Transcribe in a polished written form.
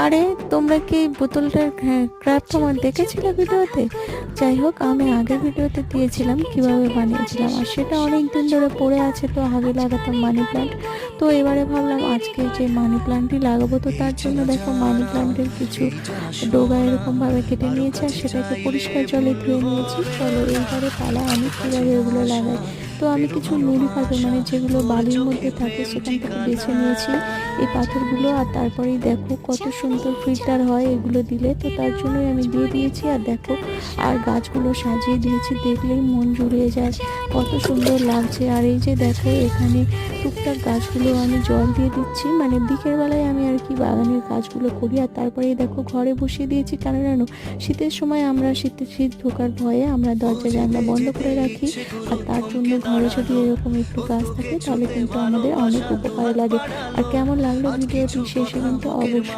আরে তোমরা কি এই বোতলটার ক্রাফট আমার দেখেছিলে ভিডিওতে? যাই হোক, আমি আগের ভিডিওতে দিয়েছিলাম কিভাবে বানিয়েছিলাম, আর সেটা অনেক দিন ধরে পড়ে আছে, তো আগে লাগাতাম মানি প্ল্যান্ট। তো এবারে ভাবলাম আজকে যে মানি প্ল্যান্টই লাগাবো, তো তার জন্য দেখো মানি প্ল্যান্টের কিছু ডোগা এরকমভাবে কেটে নিয়েছি, আর সেটাকে পরিষ্কার জলে ধুয়ে নিয়েছি। চলো এইবারে পালা আমি কীভাবে এগুলো লাগাই। তো আমি কিছু নুড়ি পাথর, মানে যেগুলো বালির মধ্যে থাকে, সেখান থেকে বেছে নিয়েছি এই পাথরগুলো। আর তারপরেই দেখো কত সুন্দর ফিল্টার হয় এগুলো দিলে, তো তার জন্যই আমি দিয়ে দিয়েছি। আর দেখো, আর গাছগুলো সাজিয়ে দিয়েছি, দেখলেই মন জুড়িয়ে যায়, কত সুন্দর লাগছে। আর এই যে দেখো এখানে টুকটাক গাছগুলো আমি জল দিয়ে দিচ্ছি, মানে বিকেলবেলায় আমি আর কি বাগানের কাজগুলো করি। আর তারপরেই দেখো ঘরে বসিয়ে দিয়েছি, কেন জানো, শীতের সময় আমরা শীত ঢোকার ভয়ে আমরা দরজা জানলা বন্ধ করে রাখি। আর তার জন্য ঘরে যদি এরকম একটু গাছ থাকে তাহলে কিন্তু আমাদের অনেক উপকারে লাগে। আর কেমন লাগলো ভিডিওটি শেষে কিন্তু অবশ্যই